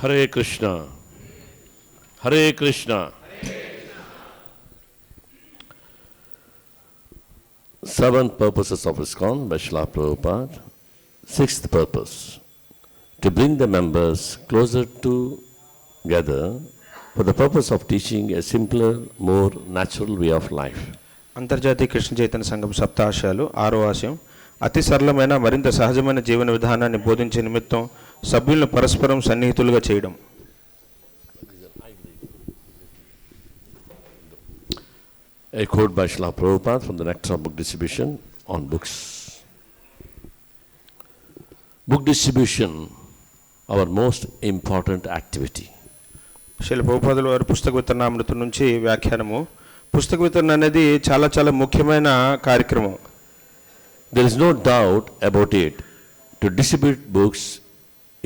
Hare Krishna. Hare Krishna. Seventh purposes of ISKCON by Srila Prabhupada. Sixth purpose, to bring the members closer together for the purpose of teaching a simpler, more natural way of life. అంతర్జాతీయ కృష్ణ చైతన్య సంఘం సప్తాశయాలు ఆరో ఆశయం అతి సరళమైన మరింత సహజమైన జీవన విధానాన్ని బోధించే నిమిత్తం సభ్యులను పరస్పరం సన్నిహితులుగా చేయడం. A quote by Srila Prabhupada from the Nectar of Book Distribution on books. Book distribution, our most important activity. Srila ప్రభుపాదుల వారి పుస్తక వితరణామృతం నుంచి వ్యాఖ్యానము. పుస్తక వితరణ అనేది చాలా ముఖ్యమైన కార్యక్రమం. There is no doubt about it. To distribute books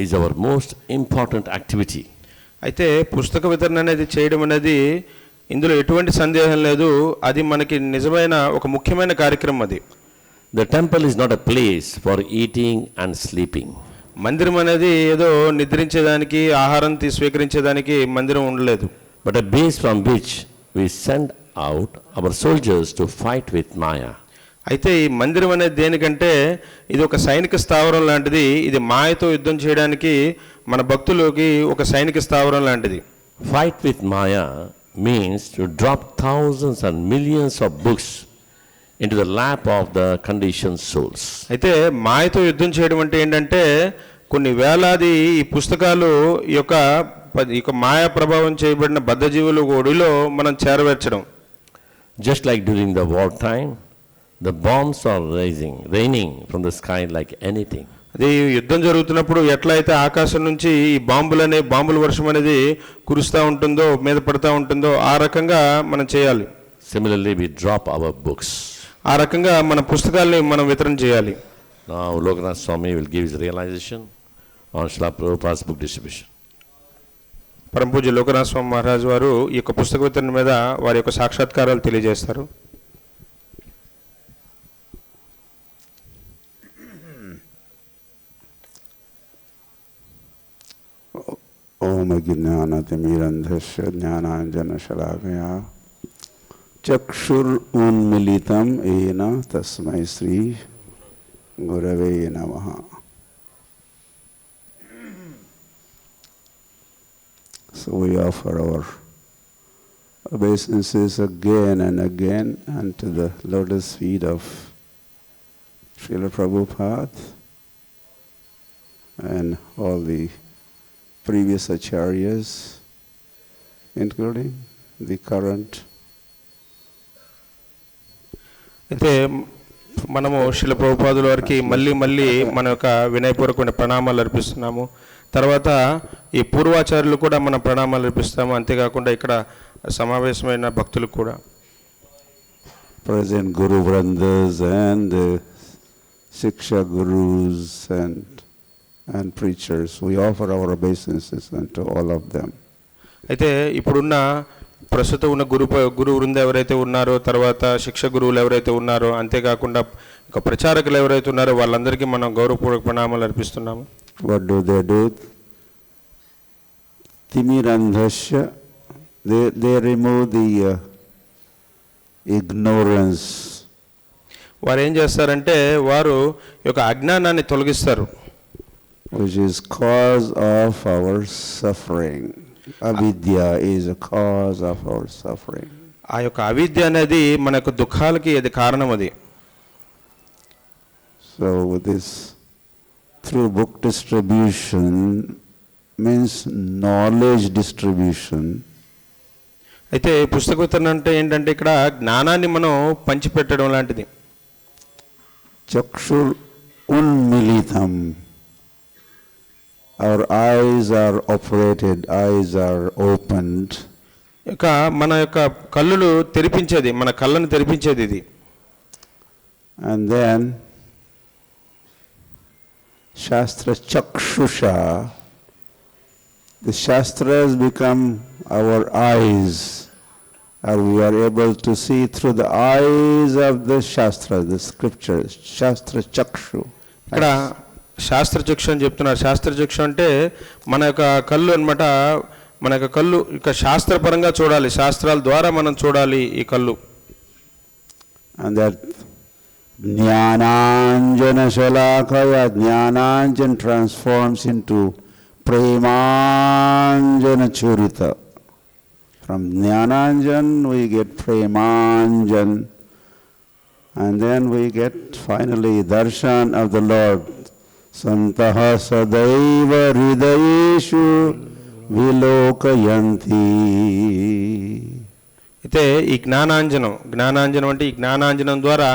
is our most important activity. అయితే పుస్తక వితరణ అనేది చేయడం అనేది ఇందులో ఎటువంటి సందేహం లేదు, అది మనకి నిజమైన ఒక ముఖ్యమైన కార్యక్రమం. అది The temple is not a place for eating and sleeping. మందిరం అనేది ఏదో నిద్రించేదానికి ఆహారం స్వీకరించేదానికి మందిరం ఉండలేదు. But a base from which we send out our soldiers to fight with Maya. అయితే ఈ మందిరం అనేది దేనికంటే ఇది ఒక సైనిక స్థావరం లాంటిది. ఇది మాయతో యుద్ధం చేయడానికి మన భక్తులకి ఒక సైనిక స్థావరం లాంటిది. Fight with Maya means to drop thousands and millions of books into the lap of the conditioned souls. అయితే మాయతో యుద్ధం చేయడం అంటే ఏంటంటే కొన్ని వేలాది ఈ పుస్తకాలు ఈ యొక్క మాయా ప్రభావం చేయబడిన బద్ధజీవుల ఒడిలో మనం చేరవేర్చడం. Just like during the war time, the bombs are raining from the sky like anything. అది యుద్ధం జరుగుతున్నప్పుడు ఎట్లయితే ఆకాశం నుంచి ఈ బాంబుల వర్షం అనేది కురుస్తూ ఉంటుందో, మీద పడుతూ ఉంటుందో, ఆ రకంగా మనం చేయాలి. Similarly, we drop our books. ఆ రకంగా మన పుస్తకాలని మనం వితరణ చేయాలి. Now, Lokanath Swami will give his realization on Srila Prabhupada's book distribution. పరమ పూజ్య లోకనాథ స్వామి మహారాజు వారు ఈ యొక్క పుస్తక వితరణ మీద వారి యొక్క సాక్షాత్కారాలు తెలియజేస్తారు. ఓం అజ్ఞానతిమిరంధస్య జ్ఞానాంజనశలాకయా చక్షురున్మిళితం ఏన తస్మై శ్రీ గురవే నమః. So we offer our obeisances again and again unto the lotus feet of Srila Prabhupada and all the previous acharyas, including the current. అయితే మనము శ్రీల ప్రభుపాదుల వారికి మళ్ళీ మన యొక్క వినయపూర్వకమైన ప్రణామాలు అర్పిస్తున్నాము. తర్వాత ఈ పూర్వాచార్యులు కూడా మనం ప్రణామాలు అర్పిస్తాము. అంతేకాకుండా ఇక్కడ సమావేశమైన భక్తులకు కూడా, present Guru Vrandas and Shiksha Gurus and preachers, we offer our obeisances unto all of them. అయితే ఇప్పుడున్న ప్రస్తుతం ఉన్న గురు వృంద ఎవరైతే ఉన్నారో, తర్వాత శిక్ష గురువులు ఎవరైతే ఉన్నారో, అంతేకాకుండా ఇక ప్రచారకులు ఎవరైతే ఉన్నారో వాళ్ళందరికీ మనం గౌరవపూర్వక ప్రణామాలు అర్పిస్తున్నాము. What do? Timirandhasya, they remove the ignorance. వారు ఏం చేస్తారంటే వారు ఈ యొక్క అజ్ఞానాన్ని తొలగిస్తారు, which is cause of our suffering. Avidya is a cause of our suffering. ఆ యొక్క అవిద్య అనేది మన యొక్క దుఃఖాలకి అది కారణం. అది so this through book distribution means knowledge distribution. అయితే పుస్తక వితరణ అంటే ఏంటంటే ఇక్కడ జ్ఞానాన్ని మనం పంచిపెట్టడం లాంటిది. చక్షుర్ ఉన్మిళితం, our eyes are operated, eyes are opened. ఇక మన యొక్క కళ్ళులు తెరిపించేది, మన కళ్ళను తెరిపించేది ఇది. And then Shastra Chakshusha, the Shastras become our eyes, and we are able to see through the eyes of the Shastra, the scriptures. Shastra Chakshu. ఇక్కడ శాస్త్రచక్షు అని చెప్తున్నారు. శాస్త్రచక్షు అంటే మన యొక్క కళ్ళు అన్నమాట. మన యొక్క కళ్ళు ఇక శాస్త్రపరంగా చూడాలి, శాస్త్రాల ద్వారా మనం చూడాలి ఈ కళ్ళు. And that Jnananjana Shalakaya, Jnananjan transforms into Premanjana Churita. From Jnananjan we get Premanjan, and then we get finally darshan of the Lord. Santaha sadaiva hridayeshu vilokayanti. అయితే ఈ జ్ఞానాంజనం అంటే ఈ జ్ఞానాంజనం ద్వారా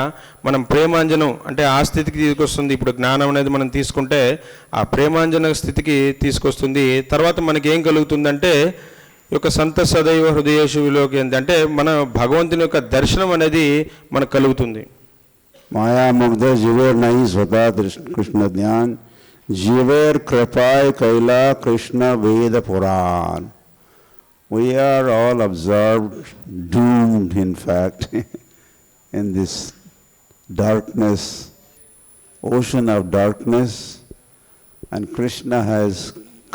మనం ప్రేమాంజనం అంటే ఆ స్థితికి తీసుకొస్తుంది. ఇప్పుడు జ్ఞానం అనేది మనం తీసుకుంటే ఆ ప్రేమాంజన స్థితికి తీసుకొస్తుంది. తర్వాత మనకి ఏం కలుగుతుందంటే ఈ యొక్క సంత సదైవ హృదయేషు విలోకయంతి అంటే మన భగవంతుని యొక్క దర్శనం అనేది మనకు కలుగుతుంది. माया मुग्ध जीवेर नहीं स्वता कृष्ण ज्ञान जीवेर कृपाय कैला Krishna Veda Purana. We are all observed, doomed in fact, in this darkness, ocean of darkness, and Krishna has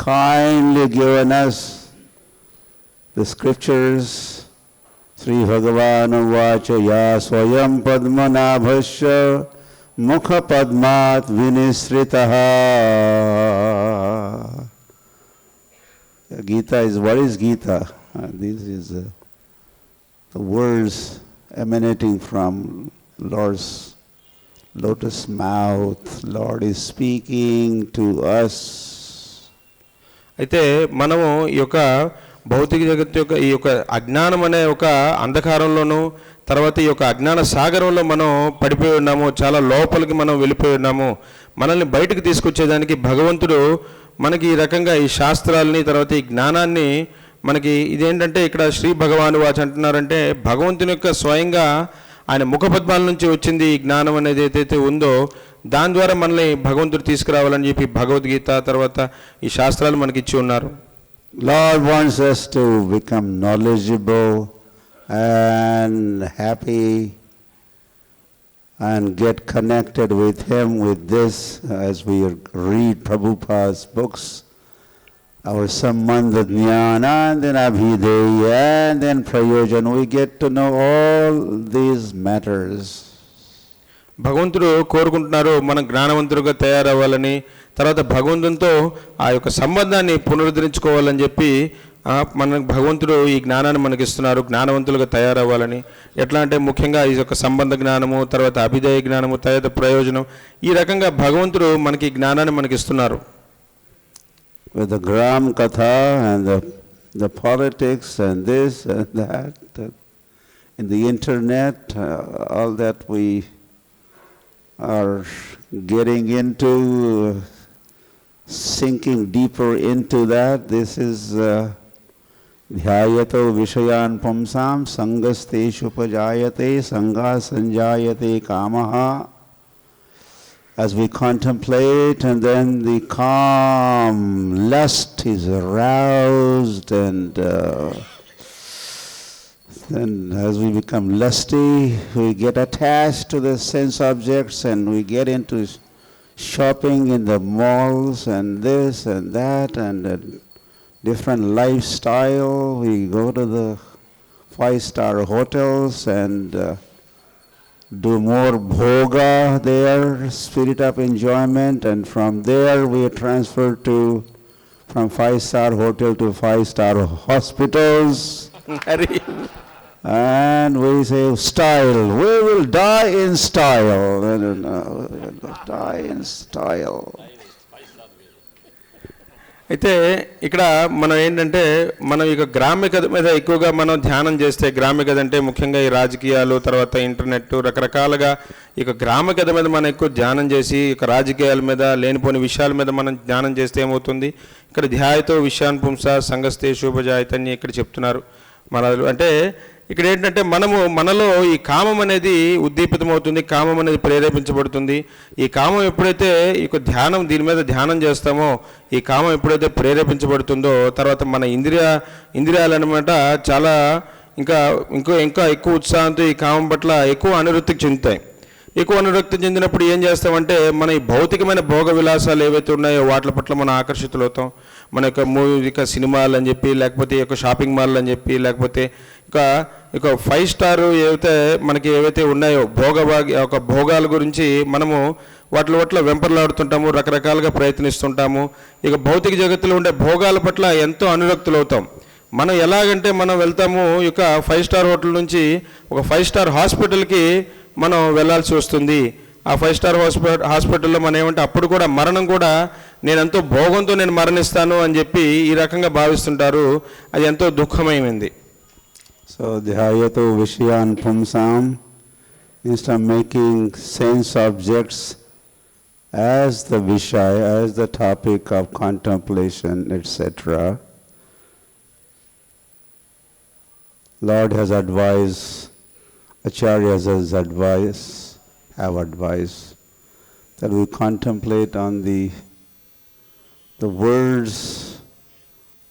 kindly given us the scriptures. Sri Bhagavan Vacha Ya Swayam Padmanabhasya Mukha Padmat Vinisritaha. Gita is, what is Gita? This is the words emanating from Lord's lotus mouth. Lord is speaking to us. అయితే మనము ఈ యొక్క భౌతిక జగత్తు యొక్క ఈ యొక్క అజ్ఞానం అనే ఒక అంధకారంలోనూ తర్వాత ఈ యొక్క అజ్ఞాన సాగరంలో మనం పడిపోయి ఉన్నాము. చాలా లోపలికి మనం వెళ్ళిపోయి ఉన్నాము. మనల్ని బయటకు తీసుకొచ్చేదానికి భగవంతుడు మనకి ఈ రకంగా ఈ శాస్త్రాలని తర్వాత ఈ జ్ఞానాన్ని మనకి ఇదేంటంటే ఇక్కడ శ్రీ భగవాను వాచ్ అంటున్నారంటే భగవంతుని యొక్క స్వయంగా ఆయన ముఖపద్మాల నుంచి వచ్చింది ఈ జ్ఞానం అనేది ఏదైతే ఉందో దాని ద్వారా మనల్ని భగవంతుడు తీసుకురావాలని చెప్పి భగవద్గీత తర్వాత ఈ శాస్త్రాలు మనకి ఇచ్చి ఉన్నారు. Lord wants us to become knowledgeable and happy and get connected with Him with this as we read Prabhupada's books, our Sambandha Jnana and then Abhideya and then Prayojan. We get to know all these matters. భగవంతుడు కోరుకుంటున్నారు మనం జ్ఞానవంతులుగా తయారవ్వాలని తర్వాత భగవంతునితో ఆ యొక్క సంబంధాన్ని పునరుద్ధరించుకోవాలని చెప్పి మన భగవంతుడు ఈ జ్ఞానాన్ని మనకి ఇస్తున్నారు జ్ఞానవంతులుగా తయారవ్వాలని. ఎట్లా అంటే ముఖ్యంగా ఈ యొక్క సంబంధ జ్ఞానము తర్వాత అభిధేయ జ్ఞానము తర్వాత ప్రయోజనం ఈ రకంగా భగవంతుడు మనకి జ్ఞానాన్ని మనకి ఇస్తున్నారు. With the gram katha and the politics and this and that, in the internet, all that we are getting into, sinking deeper into that. This is dhyayato vishayan pumsam sangasteshu upajayate sangha sanjayate kamaha. As we contemplate and then the calm lust is aroused and then as we become lusty, we get attached to the sense objects and we get into shopping in the malls and this and that and a different lifestyle. We go to the 5-star hotels and do more bhoga there, spirit of enjoyment, and from there we are transferred to from 5-star hotel to 5-star hospitals. And we say style, we will die in style. Die in style. అయితే ఇక్కడ మనం ఏంటంటే మనం ఇక గ్రామ్యకథ మీద ఎక్కువగా మనం ధ్యానం చేస్తే గ్రామ్యకథ అంటే ముఖ్యంగా ఈ రాజకీయాలు తర్వాత ఇంటర్నెట్ రకరకాలుగా ఇక గ్రామ్యకథ మీద మనం ఎక్కువ ధ్యానం చేసి ఇక రాజకీయాల మీద లేనిపోని విషయాల మీద మనం ధ్యానం చేస్తే ఏమవుతుంది ఇక్కడ ధ్యాయతో విషయాన్ పుంస సంగస్తే శోభజాయితని ఇక్కడ చెప్తున్నారు. మన అంటే ఇక్కడ ఏంటంటే మనలో ఈ కామం అనేది ఉద్దీపితమవుతుంది, కామం అనేది ప్రేరేపించబడుతుంది. ఈ కామం ఎప్పుడైతే ఈ ధ్యానం దీని మీద ధ్యానం చేస్తామో ఈ కామం ఎప్పుడైతే ప్రేరేపించబడుతుందో తర్వాత మన ఇంద్రియాలు అనమాట చాలా ఇంకా ఎక్కువ ఉత్సాహంతో ఈ కామం పట్ల ఎక్కువ అనురక్తి చెందుతాయి. ఎక్కువ అనురక్తి చెందినప్పుడు ఏం చేస్తామంటే మన ఈ భౌతికమైన భోగ విలాసాలు ఏవైతే ఉన్నాయో వాటి పట్ల మనం ఆకర్షితులవుతాం. మన యొక్క మూవీ సినిమాలు అని చెప్పి, లేకపోతే ఈ యొక్క షాపింగ్ మాల్ అని చెప్పి, లేకపోతే ఇక 5 స్టార్ ఏవైతే ఉన్నాయో ఒక భోగాల గురించి మనము వాటి పట్ల వెంపర్లాడుతుంటాము, రకరకాలుగా ప్రయత్నిస్తుంటాము. ఇక భౌతిక జగత్తులో ఉండే భోగాల పట్ల ఎంతో అనురక్తులవుతాం. మనం ఎలాగంటే మనం వెళ్తాము ఇక 5 స్టార్ హోటల్ నుంచి ఒక 5 స్టార్ హాస్పిటల్కి మనం వెళ్ళాల్సి వస్తుంది. ఆ 5 స్టార్ హాస్పిటల్లో మనం ఏమంటే అప్పుడు కూడా మరణం కూడా నేను ఎంతో భోగంతో నేను మరణిస్తాను అని చెప్పి ఈ రకంగా భావిస్తుంటారు. అది ఎంతో దుఃఖమైంది. So dhyayato vishayan pumsam, instead of making sense objects as the vishaya, as the topic of contemplation, etc., Lord has advised, Acharyas have advised that we contemplate on the words,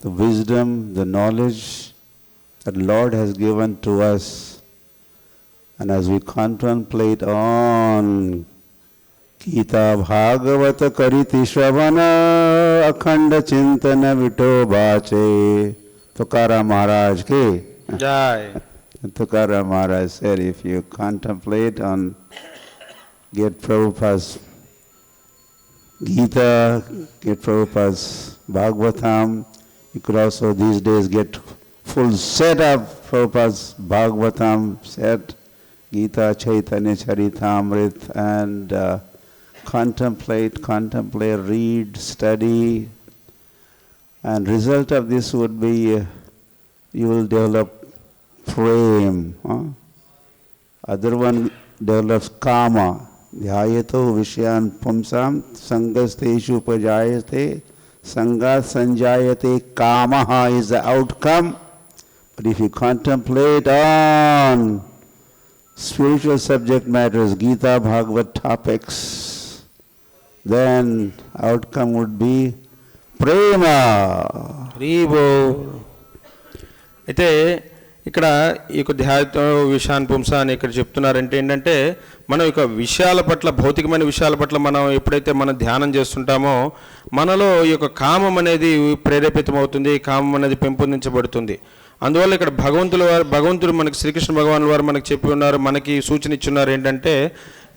the wisdom, the knowledge that Lord has given to us. And as we contemplate on Gita Bhagavata Kariti Shravana Akhanda Chintana Vito Bache, Tukaram Maharaj ki Jai. Tukaram Maharaj said, if you contemplate on, get Prabhupada's Gita, get Prabhupada's Bhagavatam, you could also these days get full set of Prabhupada's Bhagavatam set, Gita, Chaitanya Charitamrit, and contemplate, read, study, and result of this would be you will develop prem. Other one develops kama. Dhyayato vishayan pumsam sangasteshu upajayate sangat sanjayate kamaha is the outcome. But if you contemplate on spiritual subject matters, Gita, Bhagavad topics, then outcome would be prema. రీబో. అయితే ఇక్కడ ఈ ధ్యాన విషయాన్ని పుంస అని ఇక్కడ చెప్తున్నారంటే ఏంటంటే మనం ఇక విషయాల పట్ల, భౌతికమైన విషయాల పట్ల మనం ఎప్పుడైతే మనం ధ్యానం చేస్తుంటామో మనలో ఈ యొక్క కామం అనేది ప్రేరేపితమవుతుంది, కామం అనేది పెంపొందించబడుతుంది. అందువల్ల ఇక్కడ భగవంతుడు మనకి శ్రీకృష్ణ భగవాన్ వారు మనకి చెప్పి ఉన్నారు, మనకి సూచన ఇచ్చున్నారు ఏంటంటే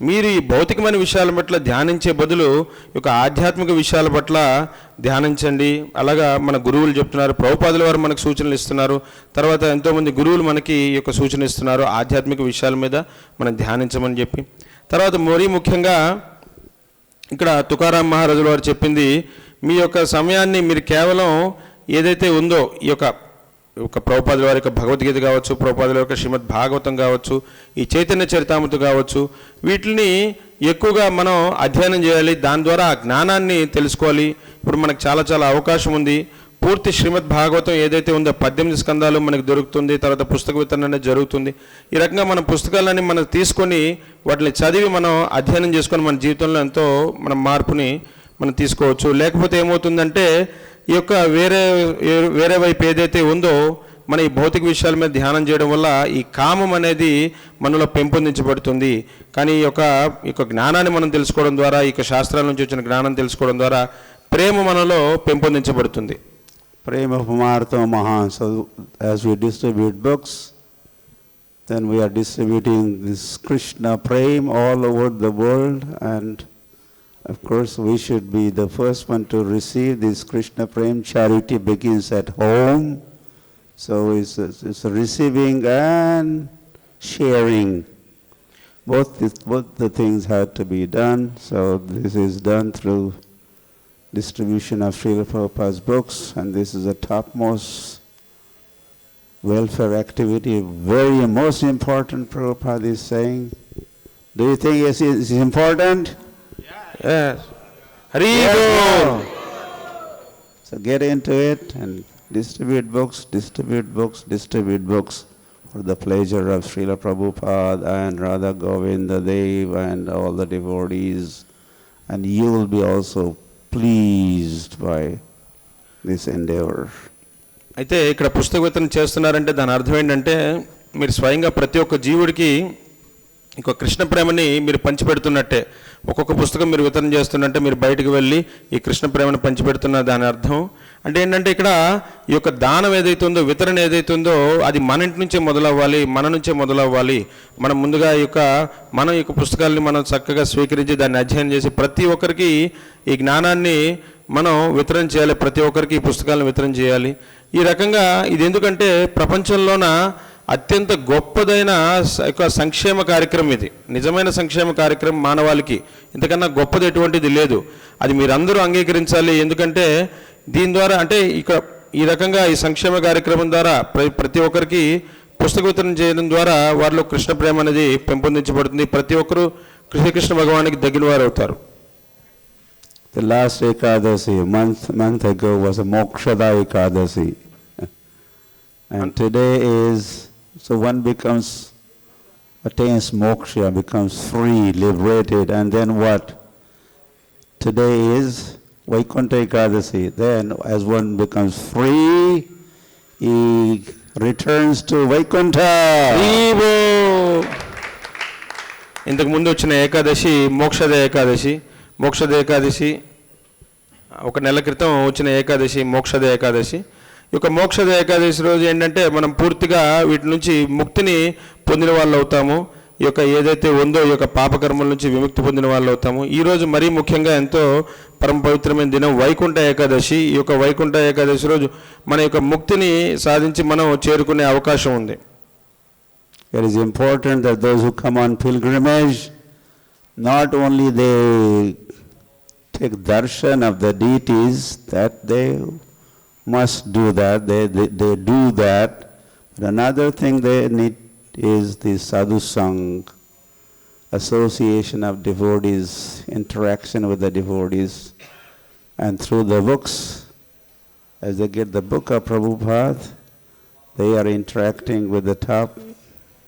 మీరు ఈ భౌతికమైన విషయాల పట్ల ధ్యానించే బదులు ఈ యొక్క ఆధ్యాత్మిక విషయాల పట్ల ధ్యానించండి. అలాగా మన గురువులు చెప్తున్నారు, ప్రభుపాదుల వారు మనకు సూచనలు ఇస్తున్నారు, తర్వాత ఎంతోమంది గురువులు మనకి ఈ యొక్క సూచన ఇస్తున్నారు ఆధ్యాత్మిక విషయాల మీద మనం ధ్యానించమని చెప్పి. తర్వాత మరీ ముఖ్యంగా ఇక్కడ తుకారాం మహారాజుల వారు చెప్పింది, మీ యొక్క సమయాన్ని మీరు కేవలం ఏదైతే ఉందో ఈ యొక్క ప్రభుపాదుల వారి యొక్క భగవద్గీత కావచ్చు, ప్రభుపాదుల యొక్క శ్రీమద్ భాగవతం కావచ్చు, ఈ చైతన్య చరితామృతం కావచ్చు, వీటిని ఎక్కువగా మనం అధ్యయనం చేయాలి. దాని ద్వారా ఆ జ్ఞానాన్ని తెలుసుకోవాలి. ఇప్పుడు మనకు చాలా అవకాశం ఉంది. పూర్తి శ్రీమద్ భాగవతం ఏదైతే ఉందో 18 స్కందాలు మనకు దొరుకుతుంది. తర్వాత పుస్తక వితరణ అనేది జరుగుతుంది. ఈ రకంగా మన పుస్తకాలన్నీ మనం తీసుకొని వాటిని చదివి మనం అధ్యయనం చేసుకొని మన జీవితంలో ఎంతో మన మార్పుని మనం తీసుకోవచ్చు. లేకపోతే ఏమవుతుందంటే ఈ యొక్క వేరే వైపు ఏదైతే ఉందో మన ఈ భౌతిక విషయాల మీద ధ్యానం చేయడం వల్ల ఈ కామం అనేది మనలో పెంపొందించబడుతుంది. కానీ ఈ యొక్క జ్ఞానాన్ని మనం తెలుసుకోవడం ద్వారా, ఈ యొక్క శాస్త్రాల నుంచి వచ్చిన జ్ఞానం తెలుసుకోవడం ద్వారా ప్రేమ మనలో పెంపొందించబడుతుంది. ప్రేమ పుమార్తో మహాన్. So as we distribute books, then we are distributing this Krishna prem all over the world, and of course we should be the first one to receive this Krishna prem. Charity begins at home. So it's receiving and sharing. Both the things have to be done. So this is done through distribution of Srila Prabhupada's books, and this is the topmost welfare activity, very most important, Prabhupada is saying. Do you think it's important? Yes. Haribo. So get into it and distribute books for the pleasure of Srila Prabhupada and Radha Govinda Dev and all the devotees, and you will be also pleased by this endeavor. అయితే ఇక్కడ పుస్తక వితరణ చేస్తున్నారంటే దాని అర్థం ఏంటంటే మీరు స్వయంగా ప్రతి ఒక్క జీవుడికి ఇంకో కృష్ణ ప్రేమని మీరు పంచిపెడుతున్నట్టే. ఒక్కొక్క పుస్తకం మీరు వితరణ చేస్తున్నట్టే మీరు బయటకు వెళ్ళి ఈ కృష్ణ ప్రేమను పంచిపెడుతున్న దాని అర్థం అంటే ఏంటంటే ఇక్కడ ఈ యొక్క దానం ఏదైతుందో, వితరణ ఏదైతుందో అది మన ఇంటి నుంచే మొదలవ్వాలి, మన నుంచే మొదలవ్వాలి. మనం ముందుగా మనం ఈ యొక్క పుస్తకాలని మనం చక్కగా స్వీకరించి దాన్ని అధ్యయనం చేసి ప్రతి ఒక్కరికి ఈ జ్ఞానాన్ని మనం వితరణ చేయాలి, ప్రతి ఒక్కరికి ఈ పుస్తకాలను వితరణ చేయాలి. ఈ రకంగా ఇది ఎందుకంటే ప్రపంచంలోన అత్యంత గొప్పదైన సంక్షేమ కార్యక్రమం ఇది. నిజమైన సంక్షేమ కార్యక్రమం మానవాళికి ఇంతకన్నా గొప్పది ఎటువంటిది లేదు. అది మీరందరూ అంగీకరించాలి. ఎందుకంటే దీని ద్వారా అంటే ఇక్కడ ఈ రకంగా ఈ సంక్షేమ కార్యక్రమం ద్వారా ప్రతి ఒక్కరికి పుస్తక వితరణ చేయడం ద్వారా వారిలో కృష్ణ ప్రేమ అనేది పెంపొందించబడుతుంది. ప్రతి ఒక్కరూ శ్రీకృష్ణ భగవానికి దగ్గర వారు అవుతారు. The last Ekadasi, month ago, was a Mokshada Ekadasi. And today is, so one attains moksha, becomes free, liberated, and then what? Today is Vaikuntha Ekadasi. Then as one becomes free, he returns to Vaikuntha. ఇంతకు ముందు వచ్చిన ఏకాదశి మోక్షద ఏకాదశి. మోక్షద ఏకాదశి ఒక నెల క్రితం వచ్చిన ఏకాదశి మోక్షద ఏకాదశి. ఈ యొక్క మోక్షద ఏకాదశి రోజు ఏంటంటే మనం పూర్తిగా వీటి నుంచి ముక్తిని పొందిన వాళ్ళు అవుతాము. ఈ యొక్క ఏదైతే ఉందో ఈ యొక్క పాపకర్మల నుంచి విముక్తి పొందిన వాళ్ళు అవుతాము. ఈరోజు మరీ ముఖ్యంగా ఎంతో పరమ పవిత్రమైన దినం వైకుంఠ ఏకాదశి. ఈ యొక్క వైకుంఠ ఏకాదశి రోజు మన యొక్క ముక్తిని సాధించి మనం చేరుకునే అవకాశం ఉంది. It is important that those who come on pilgrimage, not only they take darshan of the deities, that they must do that, they do that. But another thing they need is the sadhu sang, association of devotees, interaction with the devotees. And through the books, as they get the book of Prabhupada, they are interacting with the top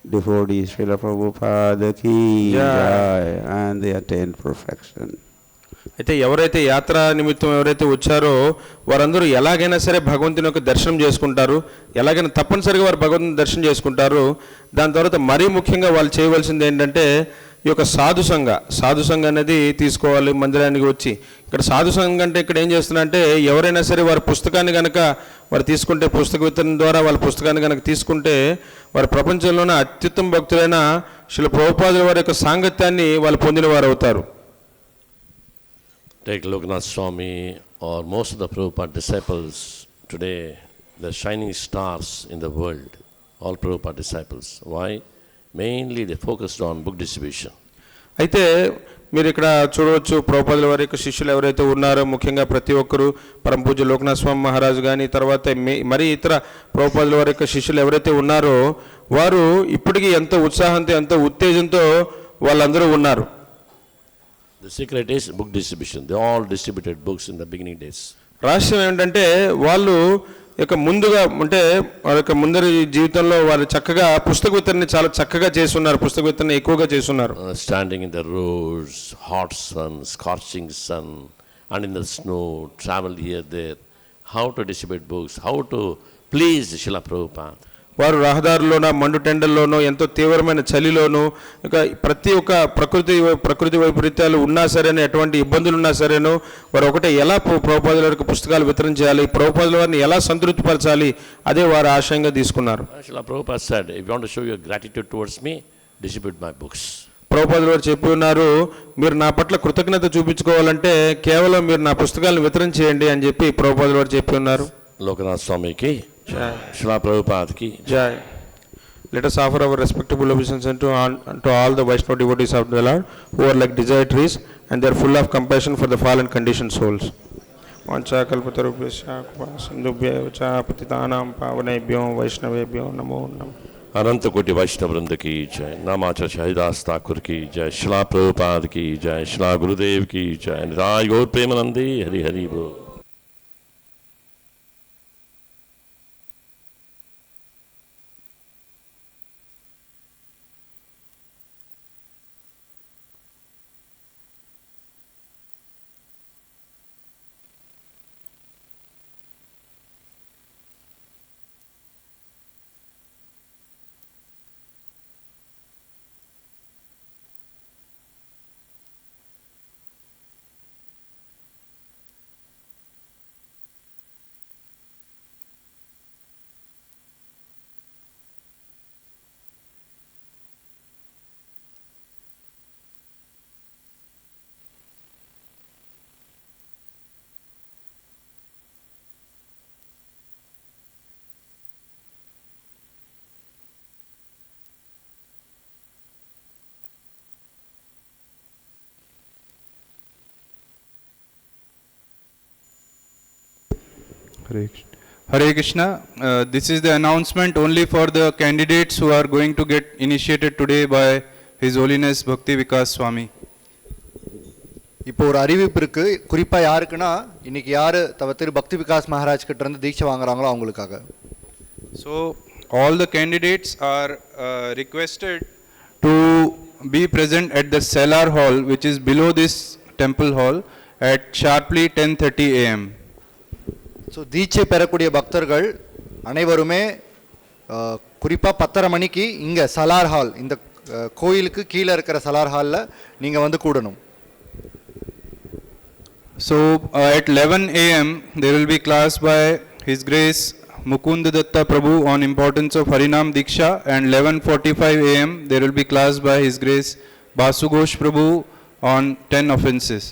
devotees, Srila Prabhupada ki jai, and they attain perfection. అయితే ఎవరైతే యాత్రా నిమిత్తం ఎవరైతే వచ్చారో వారందరూ ఎలాగైనా సరే భగవంతుని యొక్క దర్శనం చేసుకుంటారు. ఎలాగైనా తప్పనిసరిగా వారు భగవంతుని దర్శనం చేసుకుంటారు. దాని తర్వాత మరీ ముఖ్యంగా వాళ్ళు చేయవలసింది ఏంటంటే ఈ యొక్క సాధుసంగ అనేది తీసుకోవాలి మందిరానికి వచ్చి. ఇక్కడ సాధుసంగం అంటే ఇక్కడ ఏం చేస్తున్నారంటే ఎవరైనా సరే వారి పుస్తకాన్ని కనుక వారు తీసుకుంటే, పుస్తక వితరణ ద్వారా వాళ్ళ పుస్తకాన్ని కనుక తీసుకుంటే వారి ప్రపంచంలోనే అత్యుత్తమ భక్తులైన శ్రీల ప్రభుపాదుల వారి యొక్క సాంగత్యాన్ని వాళ్ళు పొందిన వారు అవుతారు. Take Lokanath Swami or most of the Prabhupada disciples today, the shining stars in the world, all Prabhupada disciples. Why? Mainly they focused on book distribution. అయితే మీరు ఇక్కడ చూడవచ్చు ప్రభుపాదుల వారి యొక్క శిష్యులు ఎవరైతే ఉన్నారో ముఖ్యంగా ప్రతి ఒక్కరు పరమ పూజ్య లోకనాథ స్వామి మహారాజు కానీ తర్వాత మరి ఇతర ప్రభుపాదుల వారి యొక్క శిష్యులు ఎవరైతే ఉన్నారో వారు ఇప్పటికీ ఎంతో ఉత్సాహంతో ఎంతో ఉత్తేజంతో వాళ్ళందరూ ఉన్నారు. The secret is book distribution. They all distributed books in the beginning days. రహస్యం ఏంటంటే వాళ్ళు యొక్క ముందుగా అంటే వారి యొక్క ముందరి జీవితంలో వారు చక్కగా పుస్తక వితరణ చాలా చక్కగా చేస్తున్నారు. పుస్తక వితరణ ఎక్కువగా చేస్తున్నారు. Standing in the roads, hot sun, scorching sun, and in the snow, travel here, there. How to distribute books, how to please Srila Prabhupada. వారు రహదారుల్లోనూ మండు టెండల్లోనూ ఎంతో తీవ్రమైన చలిలోనూ ఇక ప్రతి ఒక్క ప్రకృతి వైపరీత్యాలు ఉన్నా సరేనో ఎటువంటి ఇబ్బందులు ఉన్నా సరేనో వారు ఒకటే ఎలా ప్రభుపాదుల వారికి పుస్తకాలు వితరణ చేయాలి, ప్రభుపాదుల వారిని ఎలా సంతృప్తిపరచాలి అదే వారు ఆశయంగా తీసుకున్నారు. Srila Prabhupada said, if you want to show your gratitude towards me, distribute my books. ప్రభుపాదుల వారు చెప్పి ఉన్నారు, మీరు నా పట్ల కృతజ్ఞత చూపించుకోవాలంటే కేవలం మీరు నా పుస్తకాలను వితరణ చేయండి అని చెప్పి ప్రభుపాదుల వారు చెప్పి ఉన్నారు. Lokanath Swami ki jai, Srila Prabhupada ki jai. Let us offer our respectable obeisance to all the Vaishnava devotees of the Lord who are like desire trees and they are full of compassion for the fallen conditioned souls. Vancha kalpatarubhyasya sindhubhya cha patitanam pavanebhyo vaishnavebhyo namo namo. अनंत कोटि वैष्णव वृंद की जय. नामाचार्य हरिदास ठाकुर की जय. श्रीला प्रभुपाद की जय. श्रीला गुरुदेव की जय. निराय गौर प्रेमानंदी हरि हरि बोल. Hare Krishna. This is the announcement only for the candidates who are going to get initiated today by His Holiness Bhakti Vikas Swami. இப்போ ஒரு அறிவிப்பு இருக்கு. குறிப்பாக யாருக்குன்னா இன்னைக்கு யார் திரு பக்தி விகாஸ் மகாராஜ் கிட்ட இருந்து தீட்சை வாங்குறாங்களோ அவங்களுக்காக. So all the candidates are requested to be present at the Cellar Hall, which is below this temple hall, at sharply 10:30 a.m. So தீட்சை பெறக்கூடிய பக்தர்கள் அனைவருமே குறிப்பாக 10:30 மணிக்கு இங்கே சலார் ஹால், இந்த கோயிலுக்கு கீழே இருக்கிற சலார் ஹாலில் நீங்கள் வந்து கூடணும். So at 11 a.m. there will be class by His Grace Mukund Datta Prabhu on importance of Harinam Diksha, and 11:45 a.m. there will be class by His Grace Basu Ghosh Prabhu on 10 offenses.